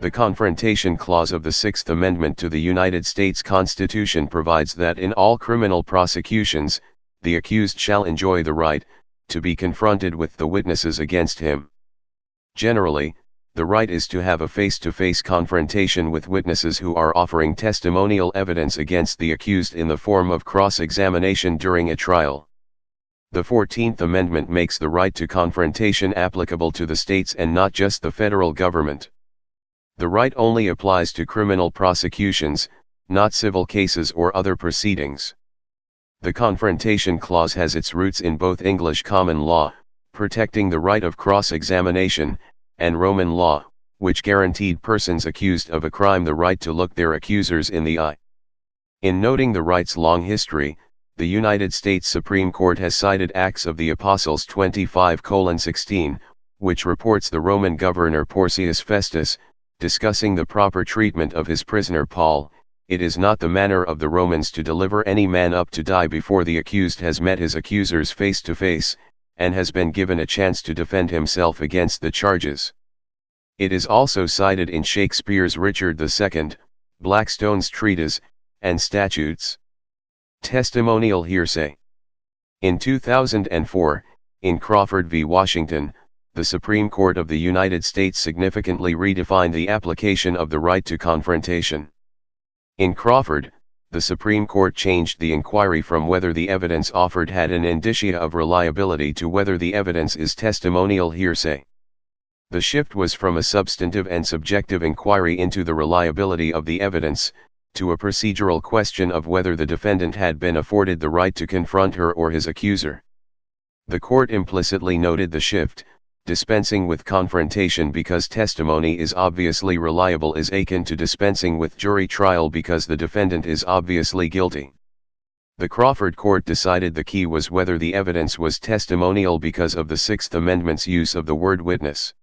The Confrontation Clause of the Sixth Amendment to the United States Constitution provides that in all criminal prosecutions, the accused shall enjoy the right to be confronted with the witnesses against him. Generally, the right is to have a face-to-face confrontation with witnesses who are offering testimonial evidence against the accused in the form of cross-examination during a trial. The 14th Amendment makes the right to confrontation applicable to the states and not just the federal government. The right only applies to criminal prosecutions, not civil cases or other proceedings. The Confrontation Clause has its roots in both English common law, protecting the right of cross-examination, and Roman law, which guaranteed persons accused of a crime the right to look their accusers in the eye. In noting the right's long history, the United States Supreme Court has cited Acts of the Apostles 25:16, which reports the Roman governor Porcius Festus, discussing the proper treatment of his prisoner Paul. It is not the manner of the Romans to deliver any man up to die before the accused has met his accusers face to face, and has been given a chance to defend himself against the charges. It is also cited in Shakespeare's Richard II, Blackstone's Treatise, and Statutes. Testimonial hearsay. In 2004, in Crawford v. Washington, the Supreme Court of the United States significantly redefined the application of the right to confrontation. In Crawford, the Supreme Court changed the inquiry from whether the evidence offered had an indicia of reliability to whether the evidence is testimonial hearsay. The shift was from a substantive and subjective inquiry into the reliability of the evidence, to a procedural question of whether the defendant had been afforded the right to confront her or his accuser. The court implicitly noted the shift, dispensing with confrontation because testimony is obviously reliable is akin to dispensing with jury trial because the defendant is obviously guilty. The Crawford court decided the key was whether the evidence was testimonial because of the Sixth Amendment's use of the word witness.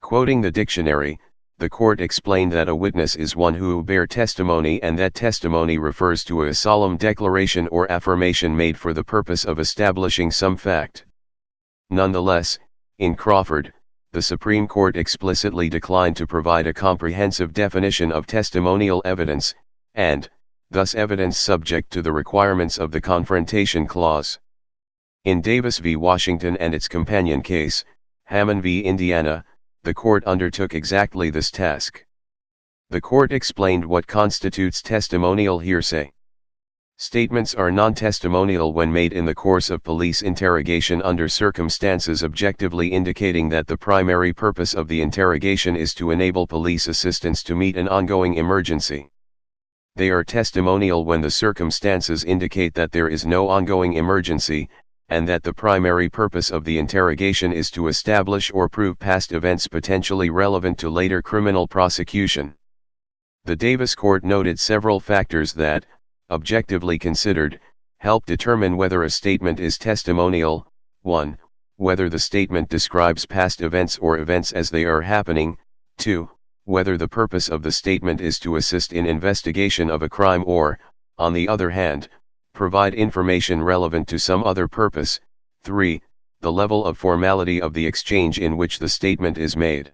Quoting the dictionary, the court explained that a witness is one who bear testimony and that testimony refers to a solemn declaration or affirmation made for the purpose of establishing some fact. Nonetheless, in Crawford, the Supreme Court explicitly declined to provide a comprehensive definition of testimonial evidence, and, thus evidence subject to the requirements of the Confrontation Clause. In Davis v. Washington and its companion case, Hammond v. Indiana, the court undertook exactly this task. The court explained what constitutes testimonial hearsay. Statements are non-testimonial when made in the course of police interrogation under circumstances objectively indicating that the primary purpose of the interrogation is to enable police assistance to meet an ongoing emergency. They are testimonial when the circumstances indicate that there is no ongoing emergency, and that the primary purpose of the interrogation is to establish or prove past events potentially relevant to later criminal prosecution. The Davis court noted several factors that, objectively considered, help determine whether a statement is testimonial. 1. Whether the statement describes past events or events as they are happening. 2. Whether the purpose of the statement is to assist in investigation of a crime or, on the other hand, provide information relevant to some other purpose. 3. The level of formality of the exchange in which the statement is made.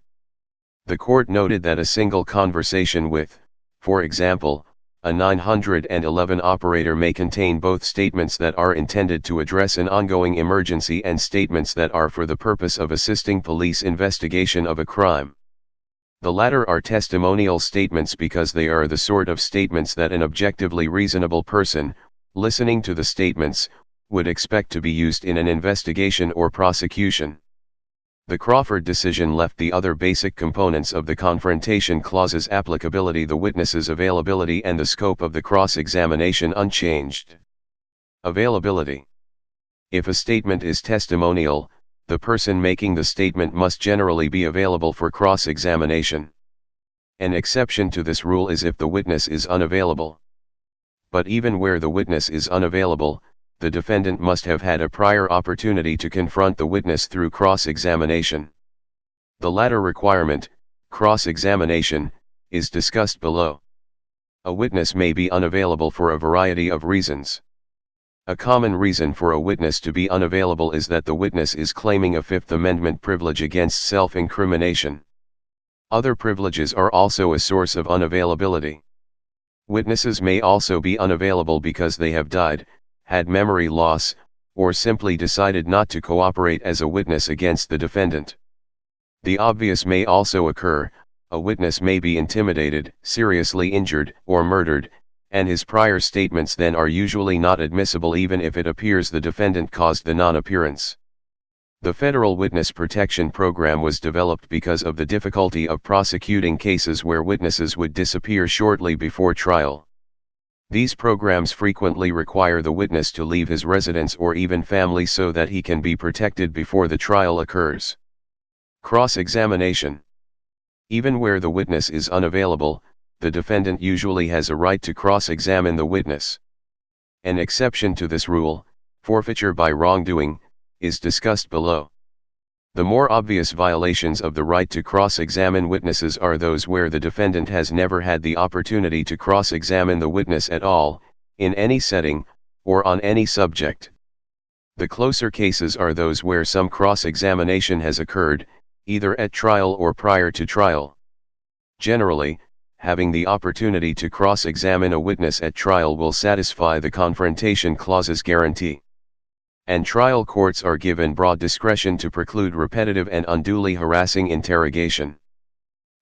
The court noted that a single conversation with, for example, a 911 operator may contain both statements that are intended to address an ongoing emergency and statements that are for the purpose of assisting police investigation of a crime. The latter are testimonial statements because they are the sort of statements that an objectively reasonable person, listening to the statements, would expect to be used in an investigation or prosecution. The Crawford decision left the other basic components of the Confrontation Clause's applicability, the witness's availability and the scope of the cross-examination, unchanged. Availability. If a statement is testimonial, the person making the statement must generally be available for cross-examination. An exception to this rule is if the witness is unavailable. But even where the witness is unavailable, the defendant must have had a prior opportunity to confront the witness through cross-examination. The latter requirement, cross-examination, is discussed below. A witness may be unavailable for a variety of reasons. A common reason for a witness to be unavailable is that the witness is claiming a Fifth Amendment privilege against self-incrimination. Other privileges are also a source of unavailability. Witnesses may also be unavailable because they have died, had memory loss, or simply decided not to cooperate as a witness against the defendant. The obvious may also occur: a witness may be intimidated, seriously injured, or murdered, and his prior statements then are usually not admissible even if it appears the defendant caused the non-appearance. The Federal Witness Protection Program was developed because of the difficulty of prosecuting cases where witnesses would disappear shortly before trial. These programs frequently require the witness to leave his residence or even family so that he can be protected before the trial occurs. Cross-examination. Even where the witness is unavailable, the defendant usually has a right to cross-examine the witness. An exception to this rule, forfeiture by wrongdoing, is discussed below. The more obvious violations of the right to cross-examine witnesses are those where the defendant has never had the opportunity to cross-examine the witness at all, in any setting, or on any subject. The closer cases are those where some cross-examination has occurred, either at trial or prior to trial. Generally, having the opportunity to cross-examine a witness at trial will satisfy the Confrontation Clause's guarantee. And trial courts are given broad discretion to preclude repetitive and unduly harassing interrogation.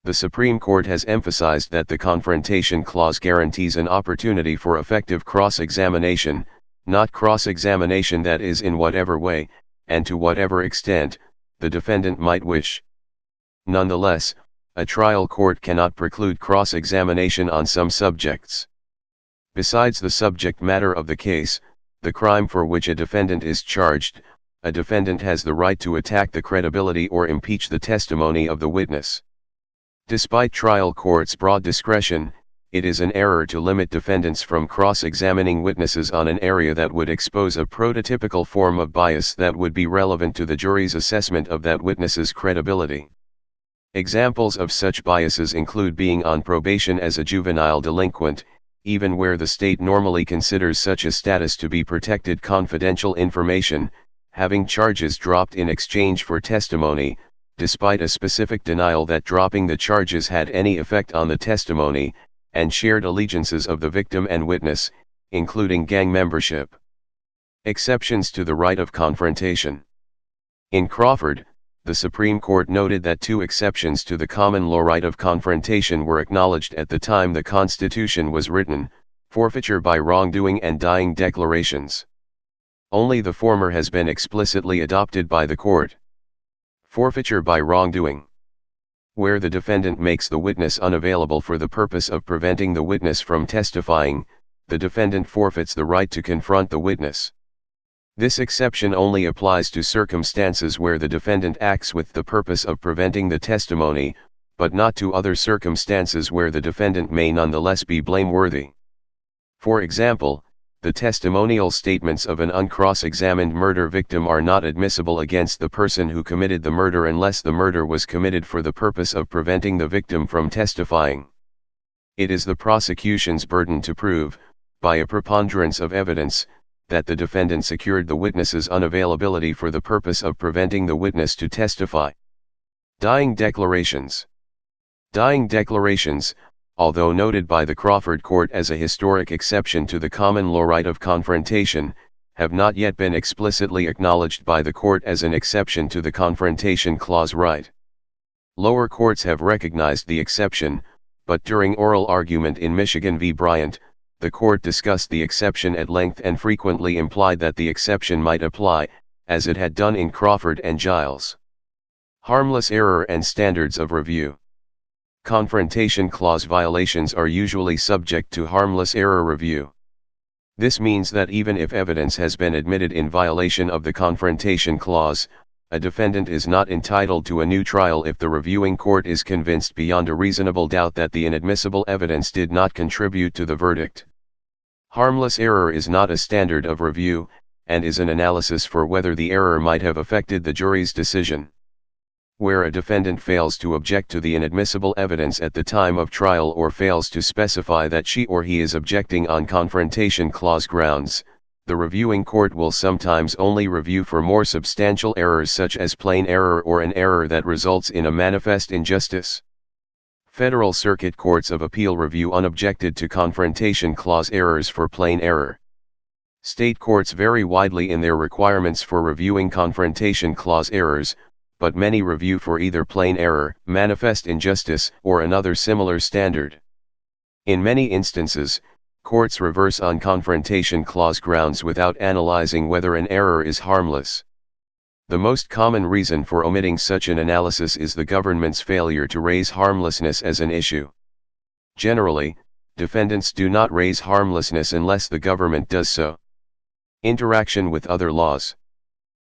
The Supreme Court has emphasized that the Confrontation Clause guarantees an opportunity for effective cross-examination, not cross-examination that is in whatever way, and to whatever extent, the defendant might wish. Nonetheless, a trial court cannot preclude cross-examination on some subjects. Besides the subject matter of the case, the crime for which a defendant is charged, a defendant has the right to attack the credibility or impeach the testimony of the witness. Despite trial courts' broad discretion, it is an error to limit defendants from cross-examining witnesses on an area that would expose a prototypical form of bias that would be relevant to the jury's assessment of that witness's credibility. Examples of such biases include being on probation as a juvenile delinquent, even where the state normally considers such a status to be protected confidential information, having charges dropped in exchange for testimony, despite a specific denial that dropping the charges had any effect on the testimony, and shared allegiances of the victim and witness, including gang membership. Exceptions to the right of confrontation. In Crawford, the Supreme Court noted that two exceptions to the common law right of confrontation were acknowledged at the time the Constitution was written: forfeiture by wrongdoing and dying declarations. Only the former has been explicitly adopted by the court. Forfeiture by wrongdoing. Where the defendant makes the witness unavailable for the purpose of preventing the witness from testifying, the defendant forfeits the right to confront the witness. This exception only applies to circumstances where the defendant acts with the purpose of preventing the testimony, but not to other circumstances where the defendant may nonetheless be blameworthy. For example, the testimonial statements of an uncross-examined murder victim are not admissible against the person who committed the murder unless the murder was committed for the purpose of preventing the victim from testifying. It is the prosecution's burden to prove, by a preponderance of evidence, that the defendant secured the witness's unavailability for the purpose of preventing the witness to testify. Dying declarations. Dying declarations, although noted by the Crawford Court as a historic exception to the common law right of confrontation, have not yet been explicitly acknowledged by the court as an exception to the Confrontation Clause right. Lower courts have recognized the exception, but during oral argument in Michigan v. Bryant, the court discussed the exception at length and frequently implied that the exception might apply, as it had done in Crawford and Giles. Harmless error and standards of review. Confrontation Clause violations are usually subject to harmless error review. This means that even if evidence has been admitted in violation of the Confrontation Clause, a defendant is not entitled to a new trial if the reviewing court is convinced beyond a reasonable doubt that the inadmissible evidence did not contribute to the verdict. Harmless error is not a standard of review, and is an analysis for whether the error might have affected the jury's decision. Where a defendant fails to object to the inadmissible evidence at the time of trial or fails to specify that she or he is objecting on Confrontation Clause grounds, the reviewing court will sometimes only review for more substantial errors such as plain error or an error that results in a manifest injustice. Federal Circuit Courts of Appeal review unobjected to Confrontation Clause errors for plain error. State courts vary widely in their requirements for reviewing Confrontation Clause errors, but many review for either plain error, manifest injustice, or another similar standard. In many instances, courts reverse on Confrontation Clause grounds without analyzing whether an error is harmless. The most common reason for omitting such an analysis is the government's failure to raise harmlessness as an issue. Generally, defendants do not raise harmlessness unless the government does so. Interaction with other laws.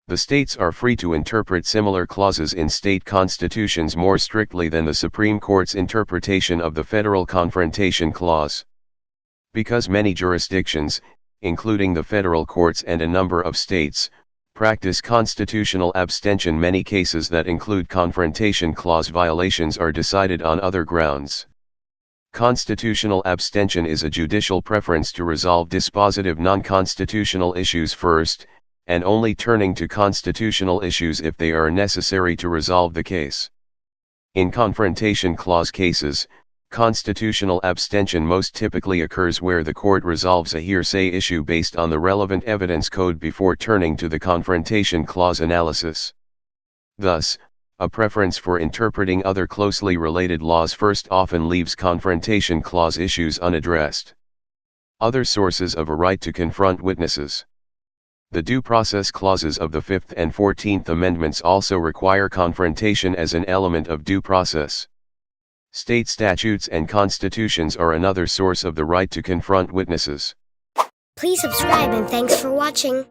The states are free to interpret similar clauses in state constitutions more strictly than the Supreme Court's interpretation of the Federal Confrontation Clause. Because many jurisdictions, including the federal courts and a number of states, practice constitutional abstention, many cases that include Confrontation Clause violations are decided on other grounds. Constitutional abstention is a judicial preference to resolve dispositive non-constitutional issues first, and only turning to constitutional issues if they are necessary to resolve the case. In Confrontation Clause cases, constitutional abstention most typically occurs where the court resolves a hearsay issue based on the relevant evidence code before turning to the Confrontation Clause analysis. Thus, a preference for interpreting other closely related laws first often leaves Confrontation Clause issues unaddressed. Other sources of a right to confront witnesses. The due process clauses of the 5th and 14th Amendments also require confrontation as an element of due process. State statutes and constitutions are another source of the right to confront witnesses. Please subscribe and thanks for watching.